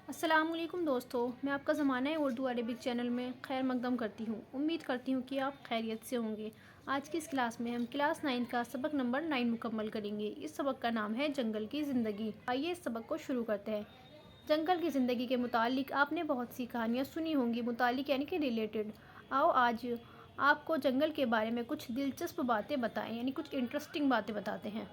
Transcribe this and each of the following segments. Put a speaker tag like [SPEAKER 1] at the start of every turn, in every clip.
[SPEAKER 1] अस्सलाम वालेकुम दोस्तों, मैं आपका ज़माना है उर्दू अरबिक चैनल में खैर मकदम करती हूँ। उम्मीद करती हूँ कि आप खैरियत से होंगे। आज की इस क्लास में हम क्लास 9 का सबक नंबर 9 मुकम्मल करेंगे। इस सबक का नाम है जंगल की ज़िंदगी। आइए इस सबक को शुरू करते हैं। जंगल की ज़िंदगी के मुतालिक आपने बहुत सी कहानियाँ सुनी होंगी, मुतालिक यानी कि रिलेटेड। आओ आज आपको जंगल के बारे में कुछ दिलचस्प बातें बताएं, यानी कुछ इंटरेस्टिंग बातें बताते हैं।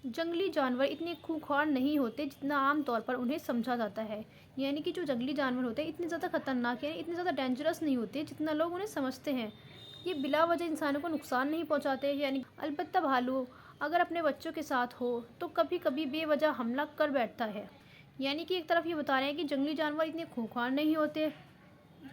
[SPEAKER 1] जंगली जानवर इतने खूंखार नहीं होते जितना आम तौर पर उन्हें समझा जाता है। यानी कि जो जंगली जानवर होते हैं इतने ज़्यादा खतरनाक यानी इतने ज़्यादा डेंजरस नहीं होते जितना लोग उन्हें समझते हैं। ये बिला वजह इंसानों को नुकसान नहीं पहुंचाते, यानी अलबत्ता भालू अगर अपने बच्चों के साथ हो तो कभी कभी बेवजह हमला कर बैठता है। यानी कि एक तरफ ये बता रहे हैं कि जंगली जानवर इतने खूंखार नहीं होते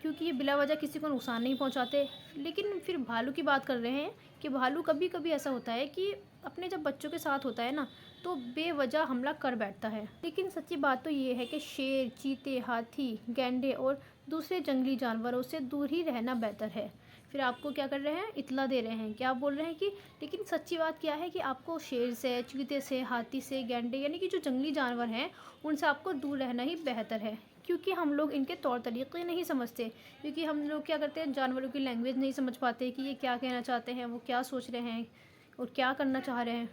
[SPEAKER 1] क्योंकि ये बिला वजह किसी को नुकसान नहीं पहुंचाते। लेकिन फिर भालू की बात कर रहे हैं कि भालू कभी कभी ऐसा होता है कि अपने जब बच्चों के साथ होता है ना, तो बेवजह हमला कर बैठता है। लेकिन सच्ची बात तो ये है कि शेर, चीते, हाथी, गैंडे और दूसरे जंगली जानवरों से दूर ही रहना बेहतर है। फिर आपको क्या कर रहे हैं, इतला दे रहे हैं, क्या बोल रहे हैं कि लेकिन सच्ची बात क्या है कि आपको शेर से, चीते से, हाथी से, गैंडे यानी कि जो जंगली जानवर हैं उनसे आपको दूर रहना ही बेहतर है। क्योंकि हम लोग इनके तौर तरीक़े नहीं समझते, क्योंकि हम लोग क्या करते हैं, जानवरों की लैंग्वेज नहीं समझ पाते कि ये क्या कहना चाहते हैं, वो क्या सोच रहे हैं और क्या करना चाह रहे हैं,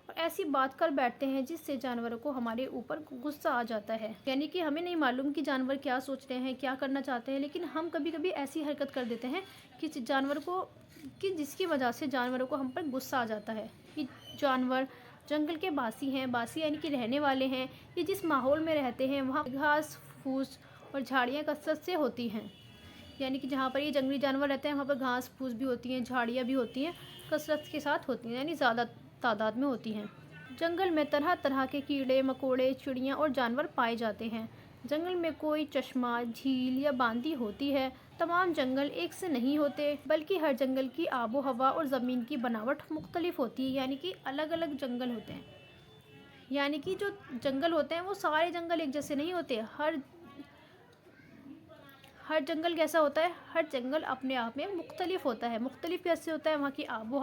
[SPEAKER 1] और ऐसी बात कर बैठते हैं जिससे जानवरों को हमारे ऊपर गुस्सा आ जाता है। यानी कि हमें नहीं मालूम कि जानवर क्या सोच रहे हैं, क्या करना चाहते हैं, लेकिन हम कभी कभी ऐसी हरकत कर देते हैं कि जानवर को कि जिसकी वजह से जानवरों को हम पर गुस्सा आ जाता है। कि जानवर जंगल के बासी हैं, बासी यानी कि रहने वाले हैं। ये जिस माहौल में रहते हैं वहाँ घास फूस और झाड़ियाँ कसरत से होती हैं। यानी कि जहाँ पर ये जंगली जानवर रहते हैं वहाँ पर घास फूस भी होती हैं, झाड़ियाँ भी होती हैं, कसरत के साथ होती हैं, यानी ज़्यादा तादाद में होती हैं। जंगल में तरह तरह के कीड़े मकोड़े, चिड़ियाँ और जानवर पाए जाते हैं। जंगल में कोई चश्मा, झील या बांदी होती है। तमाम जंगल एक से नहीं होते, बल्कि हर जंगल की आबो हवा और ज़मीन की बनावट मुख्तलिफ होती है। यानी कि अलग अलग जंगल होते हैं। यानी कि जो जंगल होते हैं वो सारे जंगल एक जैसे नहीं होते। हर जंगल कैसा होता है, हर जंगल अपने आप में मुख्तलिफ होता है। मुख्तलिफ कैसे होता है, वहाँ की आबो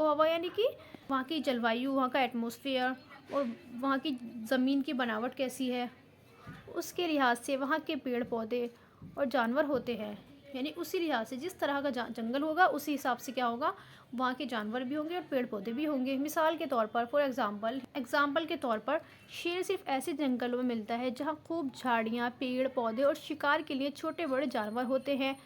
[SPEAKER 1] हवा यानी कि वहाँ की जलवायु, वहाँ का एटमॉस्फेयर और वहाँ की ज़मीन की बनावट कैसी है, उसके लिहाज से वहाँ के पेड़ पौधे और जानवर होते हैं। यानी उसी लिहाज से जिस तरह का जंगल होगा उसी हिसाब से क्या होगा, वहाँ के जानवर भी होंगे और पेड़ पौधे भी होंगे। मिसाल के तौर पर एग्ज़ाम्पल के तौर पर शेर सिर्फ ऐसे जंगलों में मिलता है जहाँ खूब झाड़ियाँ, पेड़ पौधे और शिकार के लिए छोटे बड़े जानवर होते हैं।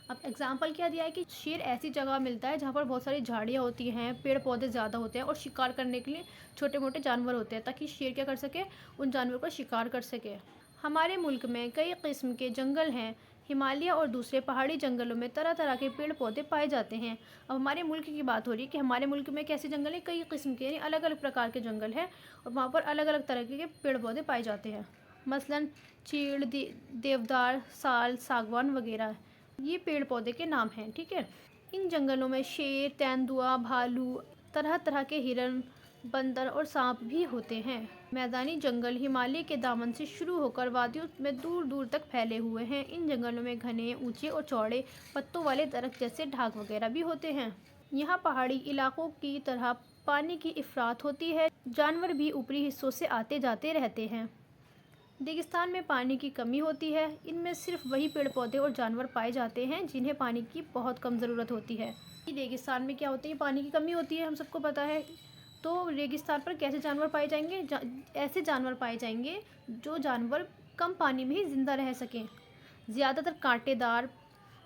[SPEAKER 1] अब एग्जाम्पल क्या दिया है कि शेर ऐसी जगह मिलता है जहाँ पर बहुत सारी झाड़ियाँ होती हैं, पेड़ पौधे ज़्यादा होते हैं और शिकार करने के लिए छोटे मोटे जानवर होते हैं, ताकि शेर क्या कर सके, उन जानवरों का शिकार कर सके। हमारे मुल्क में कई किस्म के जंगल हैं। हिमालय और दूसरे पहाड़ी जंगलों में तरह तरह के पेड़ पौधे पाए जाते हैं। अब हमारे मुल्क की बात हो रही है कि हमारे मुल्क में कैसे जंगल हैं, कई किस्म के यानी अलग अलग प्रकार के जंगल हैं और वहाँ पर अलग अलग तरह के पेड़ पौधे पाए जाते हैं। मसलन चीड़, देवदार, साल, सागवान वगैरह ये पेड़ पौधे के नाम हैं। ठीक है। इन जंगलों में शेर, तेंदुआ, भालू, तरह तरह के हिरन, बंदर और सांप भी होते हैं। मैदानी जंगल हिमालय के दामन से शुरू होकर वादियों में दूर दूर तक फैले हुए हैं। इन जंगलों में घने, ऊंचे और चौड़े पत्तों वाले दरख्त जैसे ढाक वगैरह भी होते हैं। यहाँ पहाड़ी इलाकों की तरह पानी की इफरात होती है। जानवर भी ऊपरी हिस्सों से आते जाते रहते हैं। रेगिस्तान में पानी की कमी होती है। इनमें सिर्फ वही पेड़ पौधे और जानवर पाए जाते हैं जिन्हें पानी की बहुत कम ज़रूरत होती है। रेगिस्तान में क्या होती है, पानी की कमी होती है, हम सबको पता है। तो रेगिस्तान पर कैसे जानवर पाए जाएंगे, ऐसे जानवर पाए जाएंगे जो जानवर कम पानी में ही ज़िंदा रह सकें। ज़्यादातर कांटेदार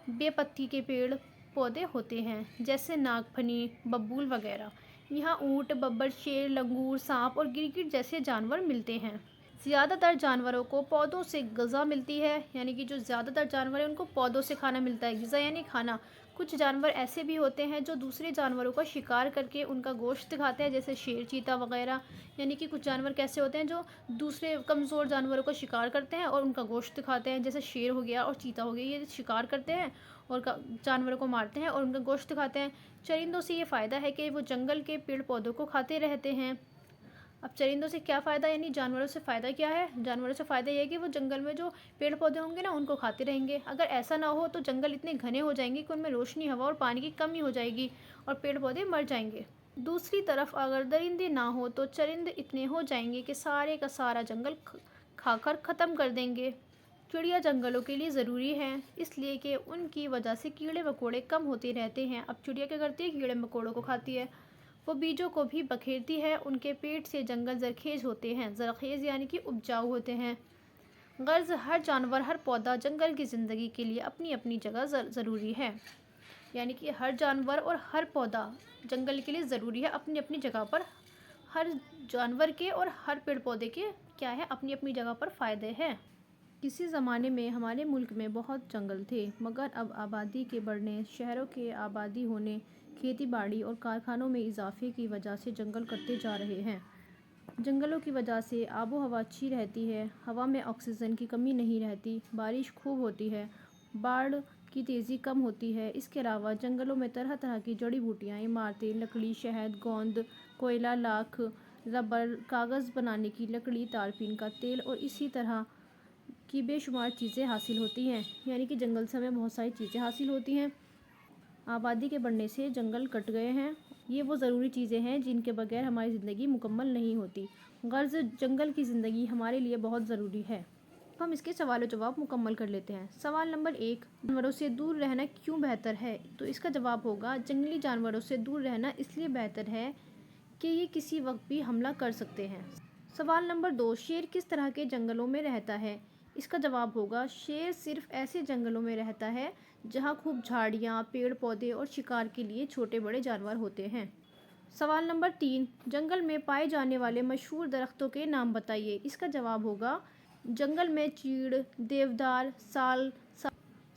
[SPEAKER 1] बेपत्ती के पेड़ पौधे होते हैं, जैसे नागफनी, बबूल वगैरह। यहाँ ऊँट, बब्बर, शेर, लंगूर, सांप और गिरगिट जैसे जानवर मिलते हैं। ज़्यादातर जानवरों को पौधों से ग़िज़ा मिलती है। यानी कि जो ज़्यादातर जानवर हैं उनको पौधों से खाना मिलता है। ग़िज़ा यानी खाना। कुछ जानवर ऐसे भी होते हैं जो दूसरे जानवरों का शिकार करके उनका गोश्त खाते हैं, जैसे शेर, चीता वगैरह। यानी कि कुछ जानवर कैसे होते हैं जो दूसरे कमज़ोर जानवरों का शिकार करते हैं और उनका गोश्त खाते हैं, जैसे शेर हो गया और चीता हो गया। ये शिकार करते हैं और जानवरों को मारते हैं और उनका गोश्त खाते हैं। चरिंदों से ये फ़ायदा है कि वो जंगल के पेड़ पौधों को खाते रहते हैं। अब चरिंदों से क्या फ़ायदा, यानी जानवरों से फ़ायदा क्या है, जानवरों से फ़ायदा ये है कि वो जंगल में जो पेड़ पौधे होंगे ना उनको खाते रहेंगे। अगर ऐसा ना हो तो जंगल इतने घने हो जाएंगे कि उनमें रोशनी, हवा और पानी की कमी हो जाएगी और पेड़ पौधे मर जाएंगे। दूसरी तरफ अगर दरिंदे ना हो तो चरिंदे इतने हो जाएंगे कि सारे का सारा जंगल खाकर ख़त्म कर देंगे। چڑیا جنگلوں کے لیے ضروری ہیں، اس لیے کہ ان کی وجہ سے کیڑے مکوڑے کم ہوتے رہتے ہیں۔ اب چڑیا کیا کرتی ہے؟ کیڑے مکوڑوں کو کھاتی ہے، وہ بیجوں کو بھی بکھیرتی ہے، ان کے پیٹ سے جنگل زرخیز ہوتے ہیں، زرخیز یعنی کہ اپجاؤ ہوتے ہیں۔ غرض ہر جانور، ہر پودا جنگل کی زندگی کے لیے اپنی اپنی جگہ ضروری ہے، یعنی کہ ہر جانور اور ہر پودا جنگل کے لیے ضروری ہے اپنی اپنی جگہ پر۔ ہر جانور کے اور ہر پیڑ پودے کے کیا ہے؟ اپنی اپنی جگہ پر فائدے ہیں۔ کسی زمانے میں ہمارے ملک میں بہت جنگل تھے، مگر اب آبادی کے بڑھنے، شہروں کے آبادی ہونے، کھیتی باڑی اور کارخانوں میں اضافے کی وجہ سے جنگل کٹتے جا رہے ہیں۔ جنگلوں کی وجہ سے آب و ہوا اچھی رہتی ہے، ہوا میں آکسیجن کی کمی نہیں رہتی، بارش خوب ہوتی ہے، باڑھ کی تیزی کم ہوتی ہے۔ اس کے علاوہ جنگلوں میں طرح طرح کی جڑی بوٹیاں، عمارتیں، لکڑی، شہد، گوند، کوئلہ، لاکھ، ربڑ، کاغذ بنانے کی لکڑی، تارپین کا تیل اور اسی طرح کی بے شمار چیزیں حاصل ہوتی ہیں، یعنی کہ جنگل سے ہمیں بہت ساری چیزیں حاصل ہوتی ہیں۔ آبادی کے بڑھنے سے جنگل کٹ گئے ہیں، یہ وہ ضروری چیزیں ہیں جن کے بغیر ہماری زندگی مکمل نہیں ہوتی۔ غرض جنگل کی زندگی ہمارے لیے بہت ضروری ہے۔ ہم اس کے سوال و جواب مکمل کر لیتے ہیں۔ سوال نمبر 1، جانوروں سے دور رہنا کیوں بہتر ہے؟ تو اس کا جواب ہوگا جنگلی جانوروں سے دور رہنا اس لیے بہتر ہے کہ یہ کسی وقت بھی حملہ کر سکتے ہیں۔ سوال نمبر 2، شیر کس طرح کے جنگلوں میں رہتا ہے؟ اس کا جواب ہوگا شیر صرف ایسے جنگلوں میں رہتا ہے جہاں خوب جھاڑیاں، پیڑ پودے اور شکار کے لیے چھوٹے بڑے جانور ہوتے ہیں۔ سوال نمبر 3، جنگل میں پائے جانے والے مشہور درختوں کے نام بتائیے۔ اس کا جواب ہوگا جنگل میں چیڑ، دیودار، سال،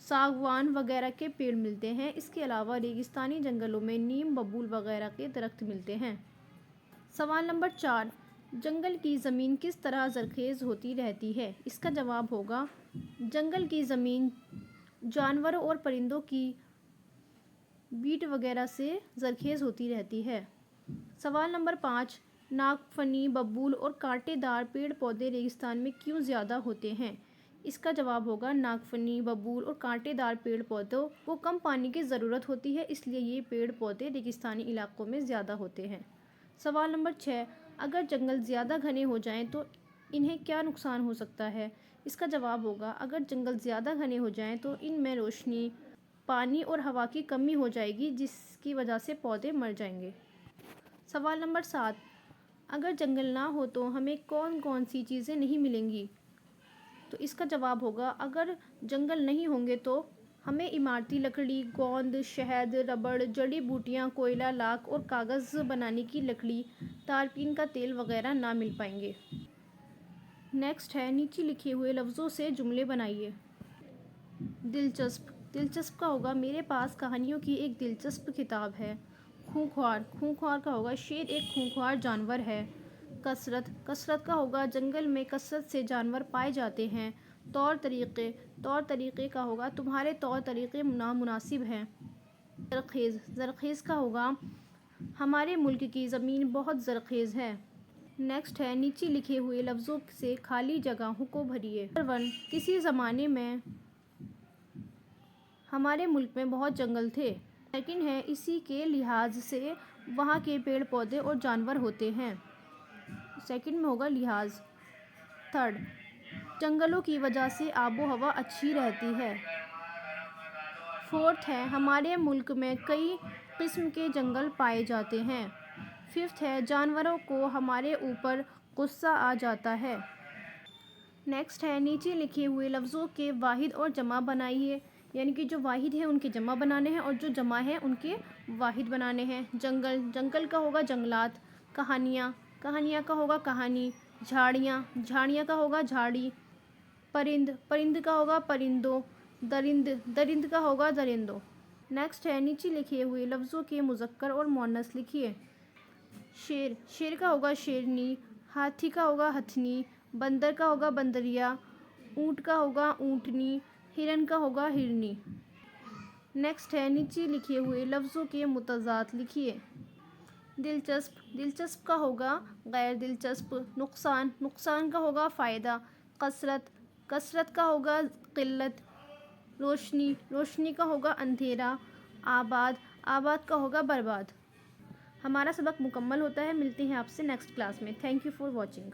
[SPEAKER 1] ساگوان وغیرہ کے پیڑ ملتے ہیں۔ اس کے علاوہ ریگستانی جنگلوں میں نیم، ببول وغیرہ کے درخت ملتے ہیں۔ سوال نمبر 4، جنگل کی زمین کس طرح زرخیز ہوتی رہتی ہے؟ اس کا جواب ہوگا جنگل کی زمین جانوروں اور پرندوں کی بیٹ وغیرہ سے زرخیز ہوتی رہتی ہے۔ سوال نمبر 5، ناگفنی، ببول اور کانٹے دار پیڑ پودے ریگستان میں کیوں زیادہ ہوتے ہیں؟ اس کا جواب ہوگا ناگفنی، ببول اور کانٹے دار پیڑ پودوں کو کم پانی کی ضرورت ہوتی ہے، اس لیے یہ پیڑ پودے ریگستانی علاقوں میں زیادہ ہوتے ہیں۔ سوال نمبر 6، اگر جنگل زیادہ گھنے ہو جائیں تو انہیں کیا نقصان ہو سکتا ہے؟ اس کا جواب ہوگا اگر جنگل زیادہ گھنے ہو جائیں تو ان میں روشنی، پانی اور ہوا کی کمی ہو جائے گی، جس کی وجہ سے پودے مر جائیں گے۔ سوال نمبر 7، اگر جنگل نہ ہو تو ہمیں کون کون سی چیزیں نہیں ملیں گی؟ تو اس کا جواب ہوگا اگر جنگل نہیں ہوں گے تو ہمیں عمارتی لکڑی، گوند، شہد، ربڑ، جڑی بوٹیاں، کوئلہ، لاکھ اور کاغذ بنانے کی لکڑی، تارپین کا تیل وغیرہ نہ مل پائیں گے۔ نیکسٹ ہے نیچے لکھے ہوئے لفظوں سے جملے بنائیے۔ دلچسپ، دلچسپ کا ہوگا میرے پاس کہانیوں کی ایک دلچسپ کتاب ہے۔ خونخوار، خونخوار کا ہوگا شیر ایک خونخوار جانور ہے۔ کثرت، کثرت کا ہوگا جنگل میں کثرت سے جانور پائے جاتے ہیں۔ طور طریقے، طور طریقے کا ہوگا تمہارے طور طریقے نامناسب ہیں۔ زرخیز، زرخیز کا ہوگا ہمارے ملک کی زمین بہت زرخیز ہے۔ نیکسٹ ہے نیچے لکھے ہوئے لفظوں سے خالی جگہوں کو بھریے۔ نمبر 1، کسی زمانے میں ہمارے ملک میں بہت جنگل تھے۔ سیکنڈ ہے اسی کے لحاظ سے وہاں کے پیڑ پودے اور جانور ہوتے ہیں۔ سیکنڈ میں ہوگا لحاظ۔ تھرڈ، جنگلوں کی وجہ سے آب و ہوا اچھی رہتی ہے۔ فورتھ ہے ہمارے ملک میں کئی قسم کے جنگل پائے جاتے ہیں۔ ففتھ ہے جانوروں کو ہمارے اوپر غصہ آ جاتا ہے۔ نیکسٹ ہے نیچے لکھے ہوئے لفظوں کے واحد اور جمع بنائیے، یعنی کہ جو واحد ہیں ان کے جمع بنانے ہیں اور جو جمع ہیں ان کے واحد بنانے ہیں۔ جنگل، جنگل کا ہوگا جنگلات۔ کہانیاں، کہانیاں کا ہوگا کہانی۔ جھاڑیاں، جھاڑیاں کا ہوگا جھاڑی۔ پرند، پرند کا ہوگا پرندوں۔ درند، درند کا ہوگا درندوں۔ نیکسٹ ہے نیچے لکھے ہوئے لفظوں کے مذکر اور مؤنث لکھیے۔ شیر، شیر کا ہوگا شیرنی۔ ہاتھی کا ہوگا ہتھنی۔ بندر کا ہوگا بندریا۔ اونٹ کا ہوگا اونٹنی۔ ہرن کا ہوگا ہرنی۔ نیکسٹ ہے نیچے لکھے ہوئے لفظوں کے متضاد لکھیے۔ دلچسپ، دلچسپ کا ہوگا غیر دلچسپ۔ نقصان، نقصان کا ہوگا فائدہ۔ کثرت، کثرت کا ہوگا قلت۔ روشنی، روشنی کا ہوگا اندھیرا۔ آباد، آباد کا ہوگا برباد۔ ہمارا سبق مکمل ہوتا ہے، ملتے ہیں آپ سے نیکسٹ کلاس میں۔ Thank you for watching.